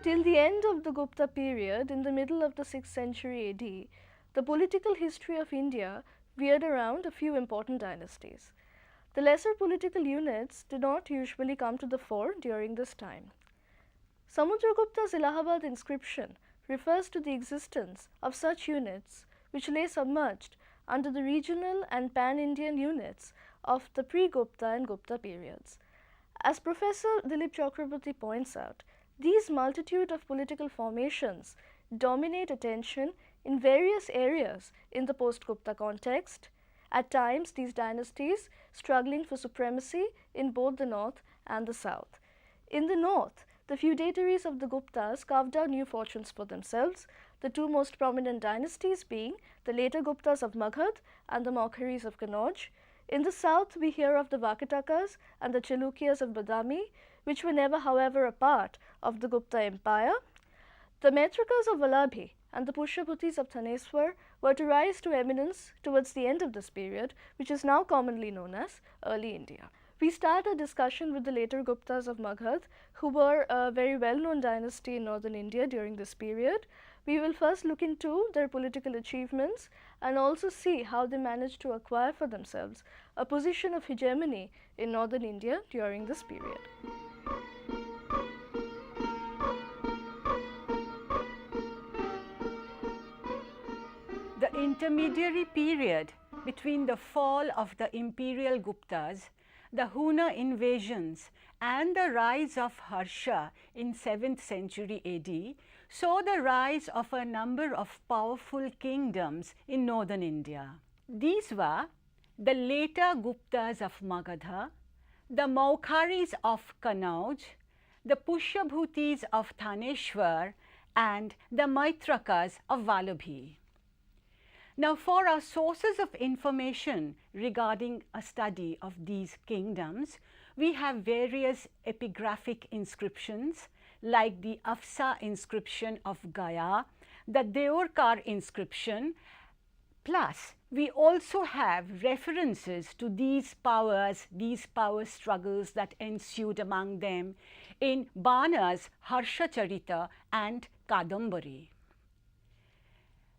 Till the end of the Gupta period, in the middle of the 6th century AD, the political history of India veered around a few important dynasties. The lesser political units did not usually come to the fore during this time. Samudragupta's Allahabad inscription refers to the existence of such units which lay submerged under the regional and pan-Indian units of the pre-Gupta and Gupta periods. As Professor Dilip Chakraborty points out, these multitude of political formations dominate attention in various areas in the post-Gupta context, at times these dynasties struggling for supremacy in both the north and the south. In the north, the feudatories of the Guptas carved out new fortunes for themselves, the two most prominent dynasties being the later Guptas of Magadh and the Maukharis of Kannauj. In the south, we hear of the Vakatakas and the Chalukyas of Badami, which were never, however, a part of the Gupta Empire. The Maitrakas of Vallabhi and the Pushyabhutis of Thaneswar were to rise to eminence towards the end of this period, which is now commonly known as early India. We start our discussion with the later Guptas of Magadh, who were a very well-known dynasty in northern India during this period. We will first look into their political achievements and also see how they managed to acquire for themselves a position of hegemony in northern India during this period. The intermediary period between the fall of the imperial Guptas, the Huna invasions and the rise of Harsha in 7th century AD saw the rise of a number of powerful kingdoms in northern India. These were the later Guptas of Magadha, the Maukharis of Kannauj, the Pushyabhutis of Thaneshwar and the Maitrakas of Vallabhi. Now, for our sources of information regarding a study of these kingdoms, we have various epigraphic inscriptions like the Afsa inscription of Gaya, the Deorkar inscription, plus we also have references to these power struggles that ensued among them in Bana's Harsha Charita and Kadambari.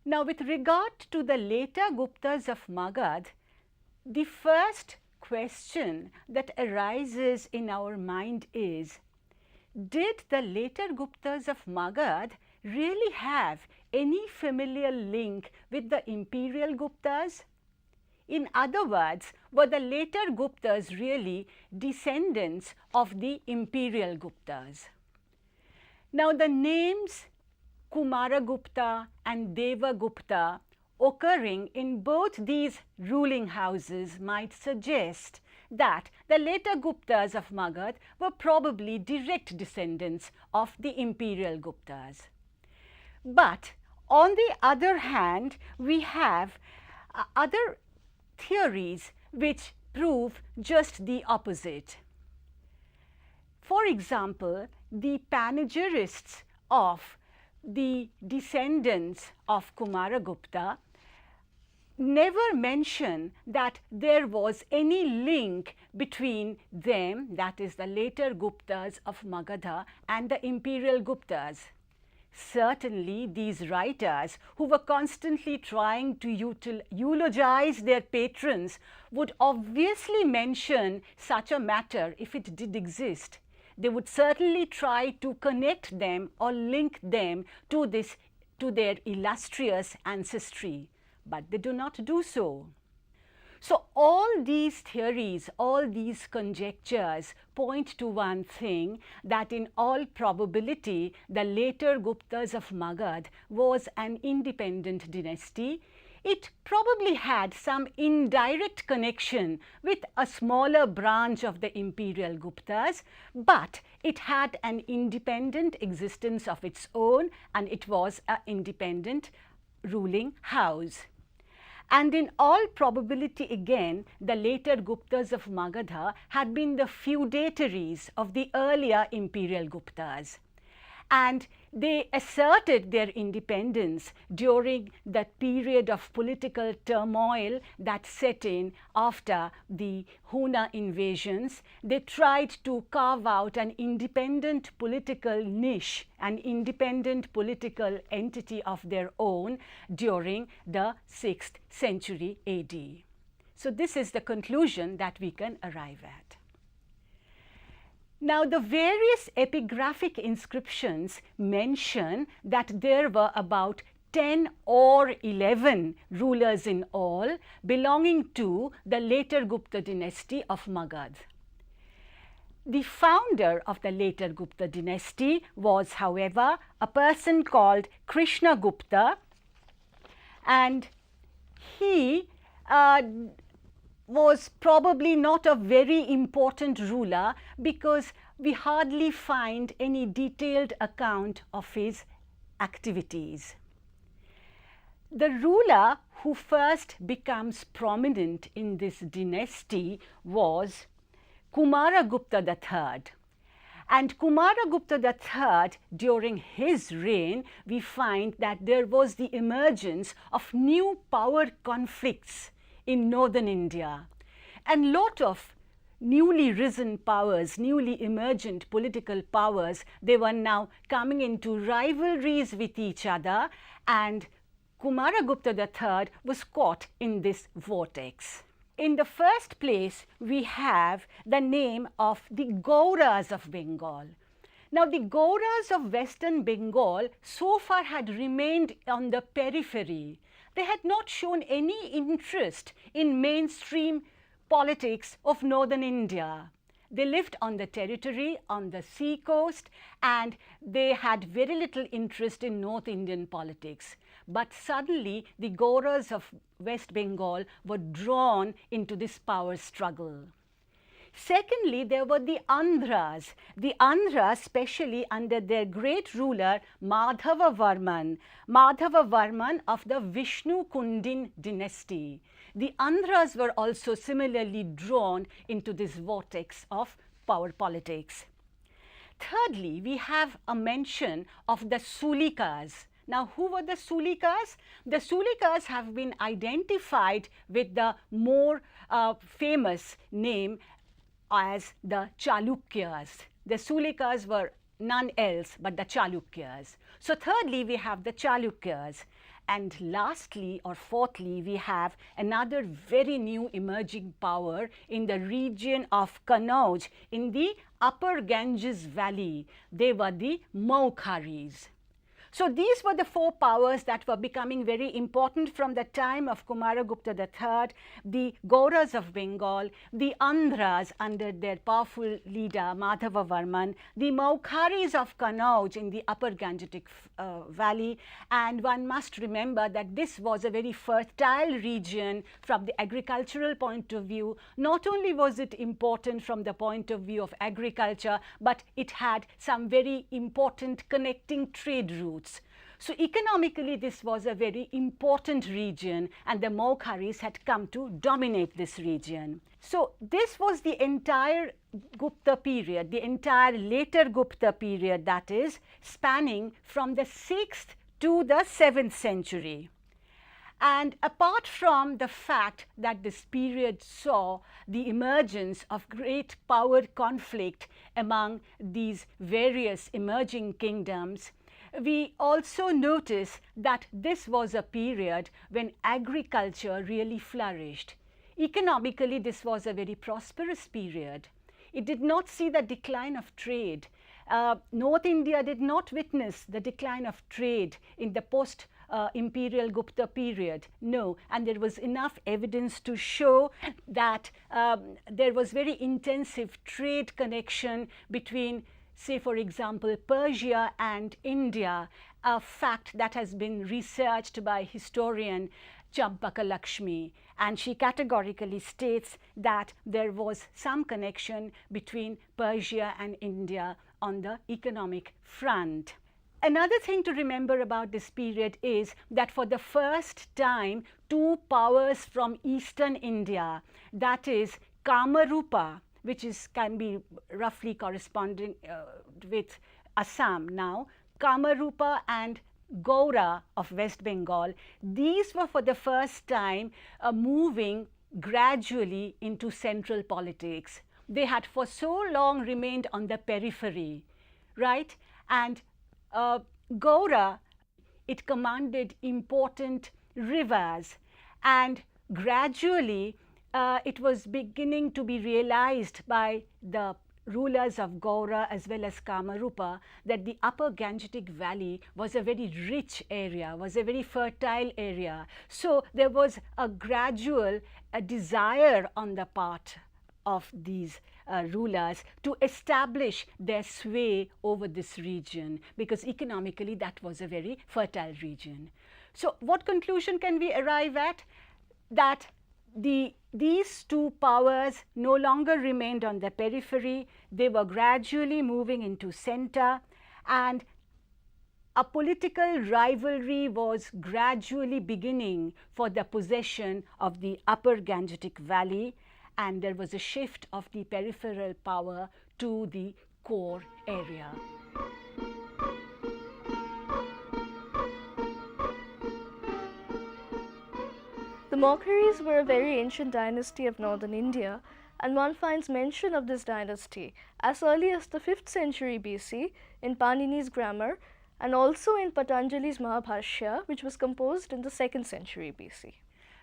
Now, with regard to the later Guptas of Magadh, the first question that arises in our mind is, did the later Guptas of Magadh really have any familial link with the imperial Guptas? In other words, were the later Guptas really descendants of the imperial Guptas? Now, the names Kumaragupta and Devagupta occurring in both these ruling houses might suggest that the later Guptas of Magadh were probably direct descendants of the imperial Guptas. But on the other hand, we have other theories which prove just the opposite. For example, the panegyrists of the descendants of Kumaragupta never mention that there was any link between them, that is the later Guptas of Magadha, and the imperial Guptas. Certainly, these writers who were constantly trying to eulogize their patrons would obviously mention such a matter if it did exist. They would certainly try to connect them or link them to their illustrious ancestry, but they do not do so. So all these theories, all these conjectures point to one thing, that in all probability the later Guptas of Magadh was an independent dynasty. It probably had some indirect connection with a smaller branch of the imperial Guptas, but it had an independent existence of its own, and it was an independent ruling house. And in all probability again, the later Guptas of Magadha had been the feudatories of the earlier imperial Guptas. And they asserted their independence during that period of political turmoil that set in after the Huna invasions. They tried to carve out an independent political niche, an independent political entity of their own during the 6th century AD. So this is the conclusion that we can arrive at. Now, the various epigraphic inscriptions mention that there were about 10 or 11 rulers in all belonging to the later Gupta dynasty of Magadh. The founder of the later Gupta dynasty was, however, a person called Krishna Gupta, and he was probably not a very important ruler because we hardly find any detailed account of his activities. The ruler who first becomes prominent in this dynasty was Kumaragupta III. And Kumaragupta III, during his reign, we find that there was the emergence of new power conflicts in northern India, and lot of newly risen powers, newly emergent political powers, they were now coming into rivalries with each other, and Kumaragupta III was caught in this vortex. In the first place, we have the name of the Gauras of Bengal. Now, the Gauras of Western Bengal so far had remained on the periphery. They had not shown any interest in mainstream politics of northern India. They lived on the territory, on the sea coast, and they had very little interest in North Indian politics. But suddenly, the Gauras of West Bengal were drawn into this power struggle. Secondly, there were the Andhras. The Andhras, especially under their great ruler Madhava Varman of the Vishnu Kundin dynasty. The Andhras were also similarly drawn into this vortex of power politics. Thirdly, we have a mention of the Sulikas. Now, who were the Sulikas? The Sulikas have been identified with the more famous name as the Chalukyas. The Sulikas were none else but the Chalukyas. So, thirdly, we have the Chalukyas. And lastly or fourthly, we have another very new emerging power in the region of Kannauj in the upper Ganges valley. They were the Maukharis. So, these were the four powers that were becoming very important from the time of Kumaragupta III, the Gauras of Bengal, the Andhras under their powerful leader Madhava Varman, the Maukharis of Kannauj in the upper Gangetic valley, and one must remember that this was a very fertile region from the agricultural point of view. Not only was it important from the point of view of agriculture, but it had some very important connecting trade routes. So, economically this was a very important region, and the Maukharis had come to dominate this region. So, this was the entire Gupta period, the entire later Gupta period, that is spanning from the 6th to the 7th century. And apart from the fact that this period saw the emergence of great power conflict among these various emerging kingdoms, we also notice that this was a period when agriculture really flourished. Economically, this was a very prosperous period. It did not see the decline of trade. North India did not witness the decline of trade in the post imperial Gupta period. No, and there was enough evidence to show that there was very intensive trade connection between, say for example, Persia and India, a fact that has been researched by historian Champaka Lakshmi, and she categorically states that there was some connection between Persia and India on the economic front. Another thing to remember about this period is that for the first time, two powers from eastern India, that is Kamarupa, which can be roughly corresponding with Assam now, Kamarupa and Gaura of West Bengal, these were for the first time moving gradually into central politics. They had for so long remained on the periphery, right? And Gaura, it commanded important rivers, and gradually it was beginning to be realized by the rulers of Gaura as well as Kamarupa that the upper Gangetic Valley was a very rich area, was a very fertile area. So there was a gradual desire on the part of these rulers to establish their sway over this region, because economically that was a very fertile region. So what conclusion can we arrive at? That these two powers no longer remained on the periphery, they were gradually moving into center, and a political rivalry was gradually beginning for the possession of the upper Gangetic Valley, and there was a shift of the peripheral power to the core area. The Mokharis were a very ancient dynasty of northern India, and one finds mention of this dynasty as early as the 5th century BC in Panini's grammar, and also in Patanjali's Mahabhashya, which was composed in the 2nd century BC.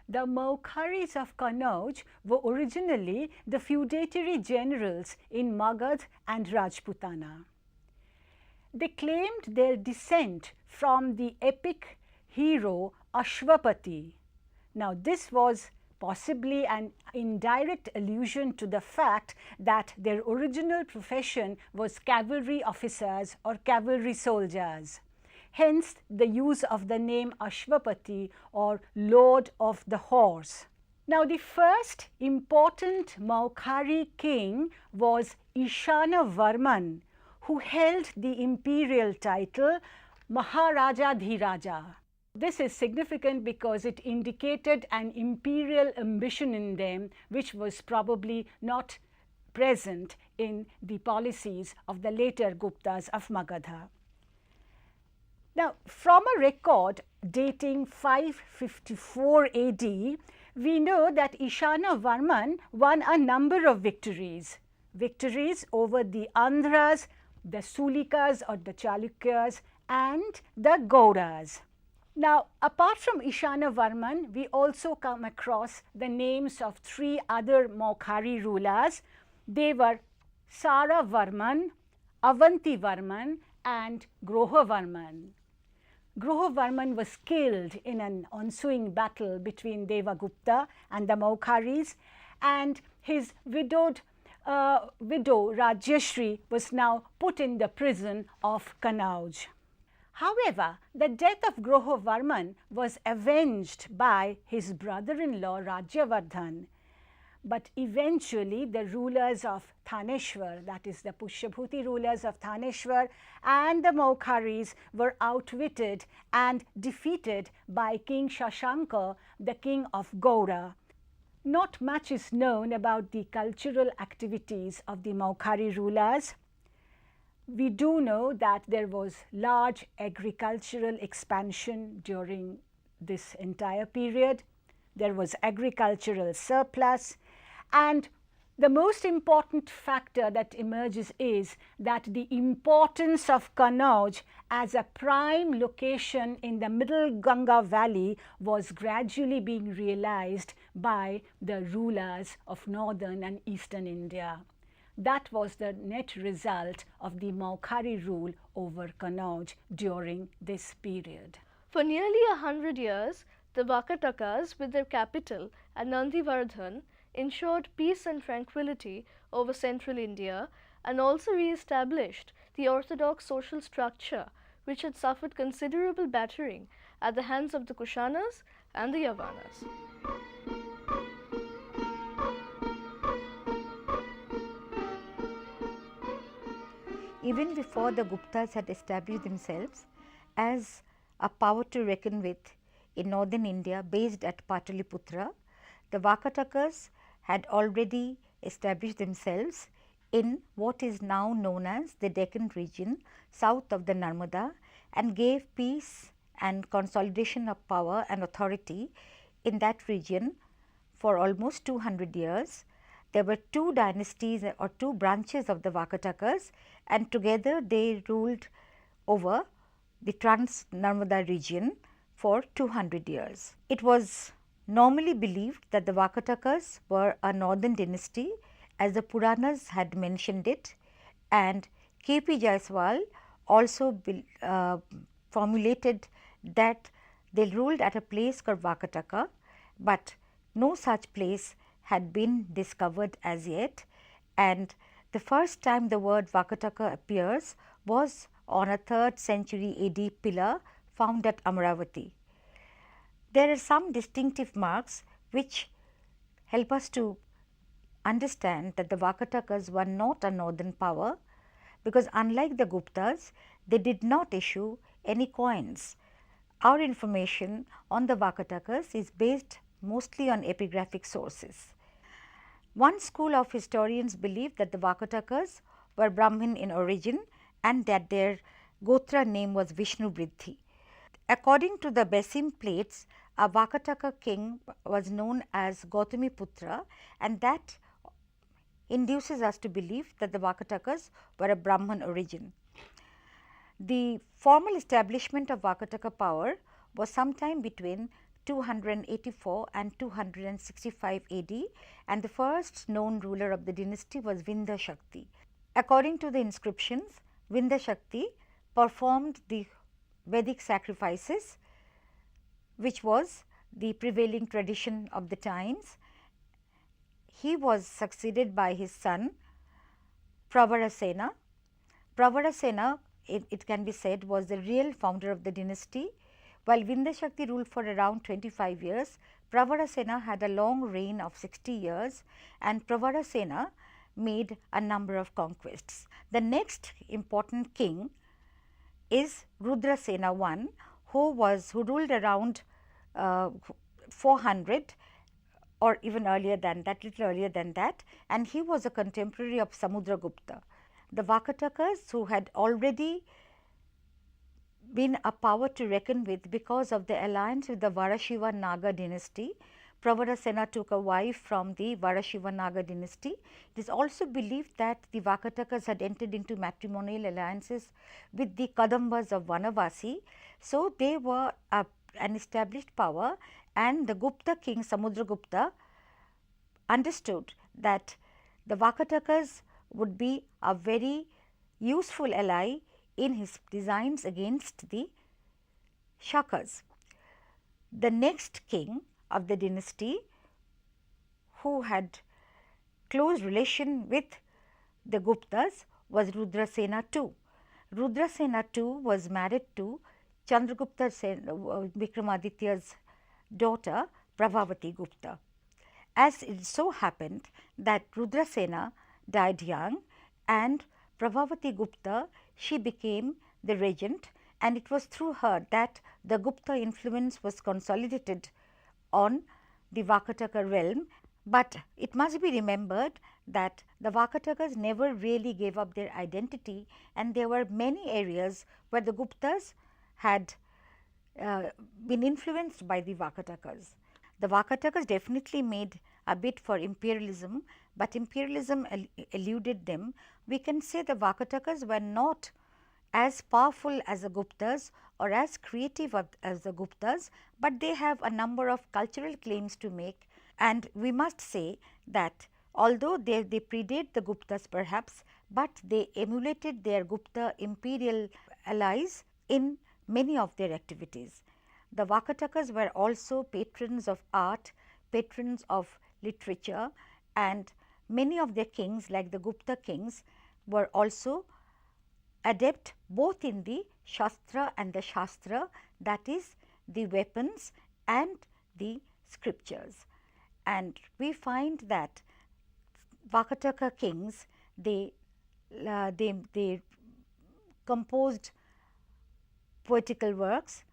The Mokharis of Kannauj were originally the feudatory generals in Magad and Rajputana. They claimed their descent from the epic hero Ashwapati. Now, this was possibly an indirect allusion to the fact that their original profession was cavalry officers or cavalry soldiers. Hence, the use of the name Ashwapati or Lord of the Horse. Now, the first important Maukhari king was Ishana Varman, who held the imperial title Maharaja Dhiraja. This is significant because it indicated an imperial ambition in them, which was probably not present in the policies of the later Guptas of Magadha. Now, from a record dating 554 AD, we know that Ishana Varman won a number of victories over the Andhras, the Sulikas or the Chalukyas, and the Gaudas. Now, apart from Ishana Varman, we also come across the names of three other Maukhari rulers. They were Sara Varman, Avanti Varman, and Groha Varman. Groha Varman was killed in an ensuing battle between Devagupta and the Maukharis, and his widow Rajyashri was now put in the prison of Kannauj. However, the death of Groha Varman was avenged by his brother-in-law Rajyavardhan, but eventually the rulers of Thaneshwar, that is the Pushyabhuti rulers of Thaneshwar, and the Maukharis were outwitted and defeated by King Shashanka, the king of Gaura. Not much is known about the cultural activities of the Maukhari rulers. We do know that there was large agricultural expansion during this entire period. There was agricultural surplus, and the most important factor that emerges is that the importance of Kannauj as a prime location in the middle Ganga valley was gradually being realized by the rulers of northern and eastern India. That was the net result of the Maukhari rule over Kannauj during this period. For nearly 100 years, the Vakatakas, with their capital at Nandivardhan, ensured peace and tranquility over central India and also re-established the orthodox social structure which had suffered considerable battering at the hands of the Kushanas and the Yavanas. Even before the Guptas had established themselves as a power to reckon with in northern India based at Pataliputra, the Vakatakas had already established themselves in what is now known as the Deccan region south of the Narmada and gave peace and consolidation of power and authority in that region for almost 200 years. There were two dynasties or two branches of the Vakatakas, and together they ruled over the Trans-Narmada region for 200 years. It was normally believed that the Vakatakas were a northern dynasty as the Puranas had mentioned it, and K. P. Jaiswal also formulated that they ruled at a place called Vakataka, but no such place had been discovered as yet, and the first time the word Vakataka appears was on a 3rd century AD pillar found at Amaravati. There are some distinctive marks which help us to understand that the Vakatakas were not a northern power, because unlike the Guptas, they did not issue any coins. Our information on the Vakatakas is based mostly on epigraphic sources. One school of historians believe that the Vakatakas were Brahmin in origin and that their Gotra name was Vishnu Briddhi. According to the Besim plates, a Vakataka king was known as Gautami Putra, and that induces us to believe that the Vakatakas were a Brahman origin. The formal establishment of Vakataka power was sometime between 284 and 265 AD, and the first known ruler of the dynasty was Vindha Shakti. According to the inscriptions, Vindha Shakti performed the Vedic sacrifices, which was the prevailing tradition of the times. He was succeeded by his son Pravarasena. Pravarasena, it can be said, was the real founder of the dynasty. While Vindha Shakti ruled for around 25 years, Pravarasena had a long reign of 60 years, and Pravarasena made a number of conquests. The next important king is Rudrasena I, who ruled around 400 or even earlier than that, little earlier than that, and he was a contemporary of Samudragupta. The Vakatakas, who had already been a power to reckon with because of the alliance with the Varashiva Naga dynasty. Pravarasena took a wife from the Varashiva Naga dynasty. It is also believed that the Vakatakas had entered into matrimonial alliances with the Kadambas of Vanavasi. So, they were an established power, and the Gupta king Samudragupta understood that the Vakatakas would be a very useful ally in his designs against the Shakas. The next king of the dynasty, who had close relation with the Guptas, was Rudrasena II. Rudrasena II was married to Chandragupta Vikramaditya's daughter Prabhavati Gupta. As it so happened that Rudrasena died young, and Prabhavati Gupta, she became the regent, and it was through her that the Gupta influence was consolidated on the Vakataka realm. But it must be remembered that the Vakatakas never really gave up their identity, and there were many areas where the Guptas had been influenced by the Vakatakas. The Vakatakas definitely made a bid for imperialism, but imperialism eluded them. We can say the Vakatakas were not as powerful as the Guptas or as creative as the Guptas, but they have a number of cultural claims to make, and we must say that although they predate the Guptas perhaps, but they emulated their Gupta imperial allies in many of their activities. The Vakatakas were also patrons of art, patrons of literature, and many of their kings, like the Gupta kings, were also adept both in the Shastra and the Shastra, that is the weapons and the scriptures. And we find that Vakataka kings, they composed poetical works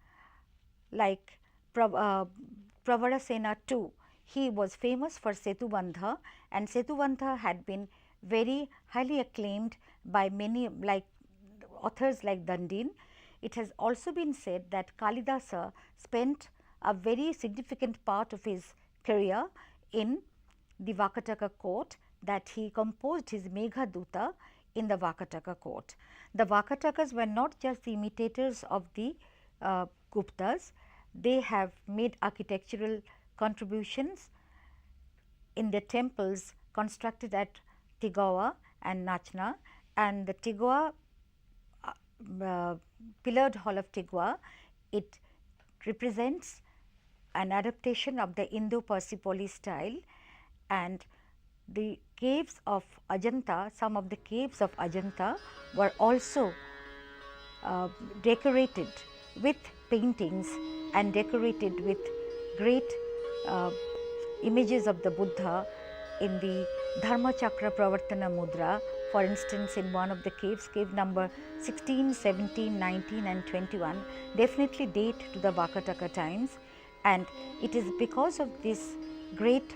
like Pravarasena II. He was famous for Setubandha, and Setubandha had been very highly acclaimed by many like authors like Dandin. It has also been said that Kalidasa spent a very significant part of his career in the Vakataka court, that he composed his Meghaduta in the Vakataka court. The Vakatakas were not just the imitators of the Guptas, they have made architectural contributions in the temples constructed at Tigawa and Nachna, and the Tigawa pillared hall of Tigwa, it represents an adaptation of the Indo-Persipoli style, and the caves of Ajanta, some of the caves of Ajanta were also decorated with paintings and decorated with great images of the Buddha in the Dharma Chakra Pravartana Mudra. For instance, in one of the caves, cave number 16, 17, 19 and 21 definitely date to the Vakataka times, and it is because of this great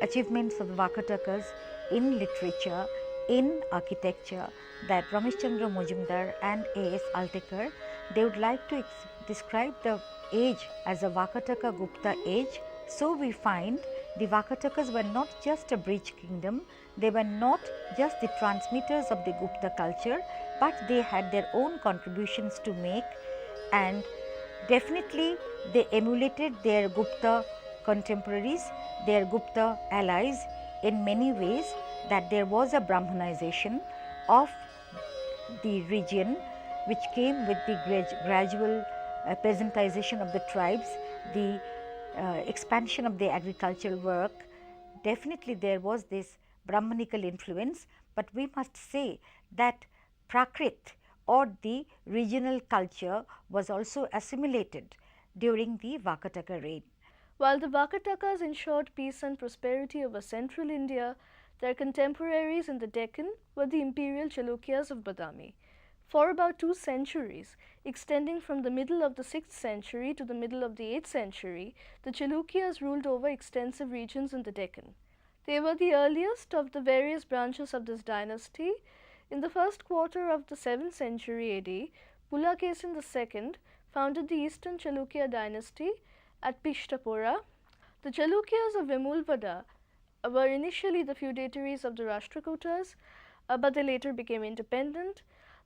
achievements of the Vakatakas in literature, in architecture, that Ramesh Chandra Mojumdar and A.S. Altekar, they would like to describe the age as a Vakataka Gupta age. So we find the Vakatakas were not just a bridge kingdom, they were not just the transmitters of the Gupta culture, but they had their own contributions to make, and definitely they emulated their Gupta contemporaries, their Gupta allies in many ways, that there was a Brahmanization of the region which came with the gradual peasantization of the tribes, the expansion of the agricultural work. Definitely there was this Brahmanical influence, but we must say that Prakrit or the regional culture was also assimilated during the Vakataka reign. While the Vakatakas ensured peace and prosperity over central India, their contemporaries in the Deccan were the imperial Chalukyas of Badami. For about 2 centuries, extending from the middle of the 6th century to the middle of the 8th century, the Chalukyas ruled over extensive regions in the Deccan. They were the earliest of the various branches of this dynasty. In the first quarter of the 7th century AD, Pulakesin II founded the Eastern Chalukya dynasty at Pishtapura. The Chalukyas of Vemulvada were initially the feudatories of the Rashtrakutas, but they later became independent.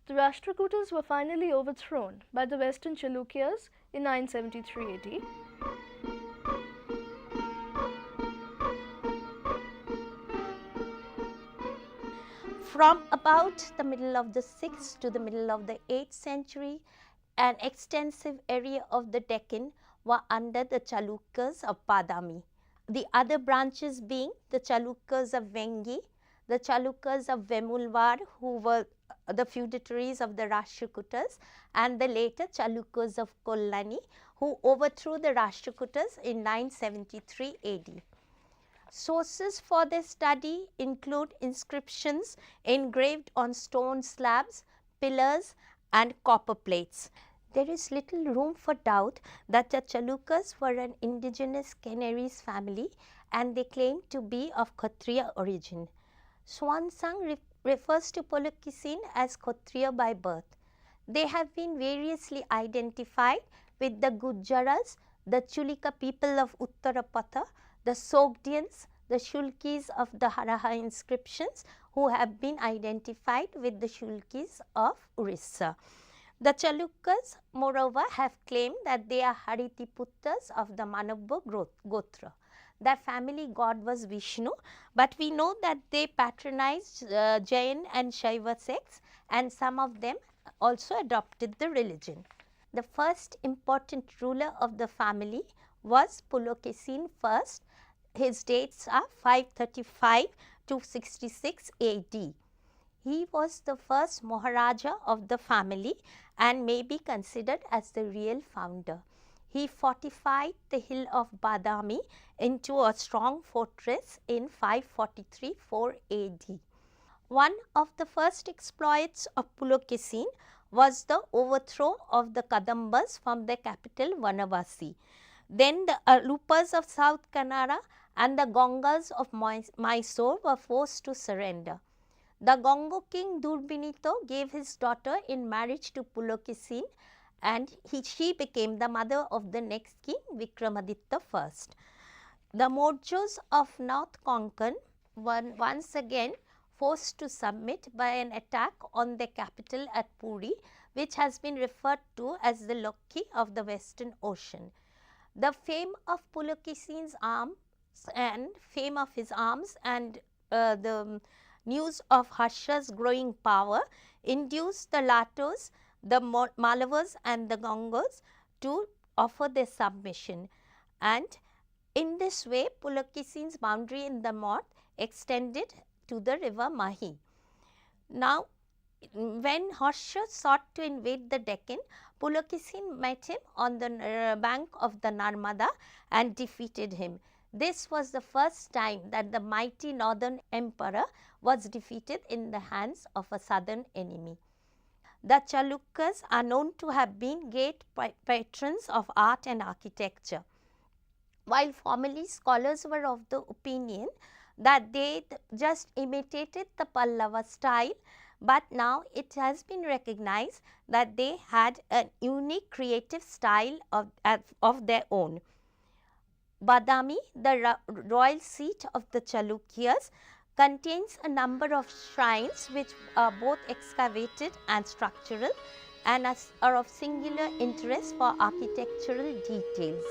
The Rashtrakutas were finally overthrown by the Western Chalukyas in 973 AD. From about the middle of the 6th to the middle of the 8th century, an extensive area of the Deccan were under the Chalukyas of Badami. The other branches being the Chalukyas of Vengi, the Chalukyas of Vemulvar, who were the feudatories of the Rashtrakutas, and the later Chalukyas of Kollani, who overthrew the Rashtrakutas in 973 AD. Sources for this study include inscriptions engraved on stone slabs, pillars and copper plates. There is little room for doubt that the Chalukyas were an indigenous Canaries family, and they claim to be of Kshatriya origin. Swansang refers to Pulakesin as Kshatriya by birth. They have been variously identified with the Gujaras, the Chulika people of Uttarapatha, the Sogdians, the Shulkis of the Haraha inscriptions, who have been identified with the Shulkis of Orissa. The Chalukyas, moreover, have claimed that they are Haritiputtas of the Manabha Gotra. Their family god was Vishnu, but we know that they patronized Jain and Shaiva sects, and some of them also adopted the religion. The first important ruler of the family was Pulokesin first. His dates are 535 to 66 AD. He was the first Maharaja of the family and may be considered as the real founder. He fortified the hill of Badami into a strong fortress in 543-4 AD. One of the first exploits of Pulokesin was the overthrow of the Kadambas from their capital Vanavasi. Then the Alupas of South Kannada and the Gongas of Mysore were forced to surrender. The Gongo king Durbinito gave his daughter in marriage to Pulokesin, and she became the mother of the next king Vikramaditya I. The Morjos of North Konkan were once again forced to submit by an attack on their capital at Puri, which has been referred to as the Lokki of the Western Ocean. The fame of Pulokesin's arms and the news of Harsha's growing power induced the Latos, the Malavas and the Gongos to offer their submission, and in this way Pulokesin's boundary in the north extended to the river Mahi. Now, when Harsha sought to invade the Deccan, Pulokesin met him on the bank of the Narmada and defeated him. This was the first time that the mighty northern emperor was defeated in the hands of a southern enemy. The Chalukyas are known to have been great patrons of art and architecture. While formerly scholars were of the opinion that they just imitated the Pallava style, but now it has been recognized that they had a unique creative style of their own. Badami, the royal seat of the Chalukyas, contains a number of shrines which are both excavated and structural and are of singular interest for architectural details.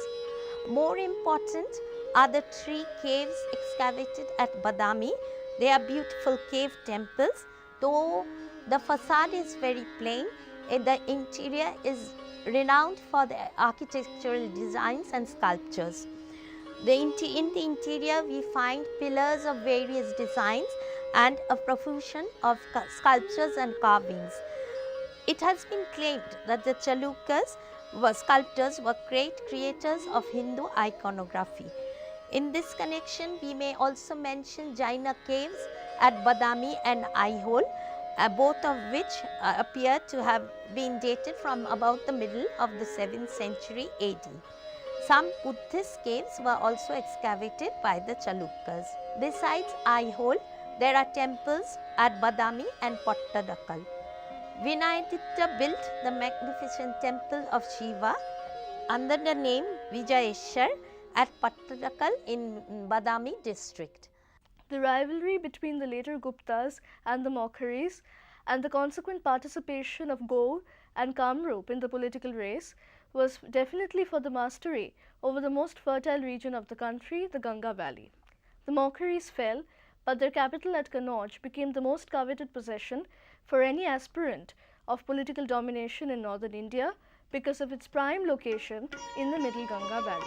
More important are the 3 caves excavated at Badami. They are beautiful cave temples. Though the facade is very plain, the interior is renowned for the architectural designs and sculptures. In the interior we find pillars of various designs and a profusion of sculptures and carvings. It has been claimed that the Chalukyas sculptors were great creators of Hindu iconography. In this connection, we may also mention Jaina caves at Badami and Aihole, both of which appear to have been dated from about the middle of the 7th century AD. Some Buddhist caves were also excavated by the Chalukyas. Besides Aihole, there are temples at Badami and Pattadakal. Vinayaditya built the magnificent temple of Shiva under the name Vijayeshwar at Pattadakal in Badami district. The rivalry between the later Guptas and the Mokharis and the consequent participation of Gaur and Kamrup in the political race was definitely for the mastery over the most fertile region of the country, the Ganga Valley. The Mokharis fell, but their capital at Kannauj became the most coveted possession for any aspirant of political domination in northern India because of its prime location in the middle Ganga Valley.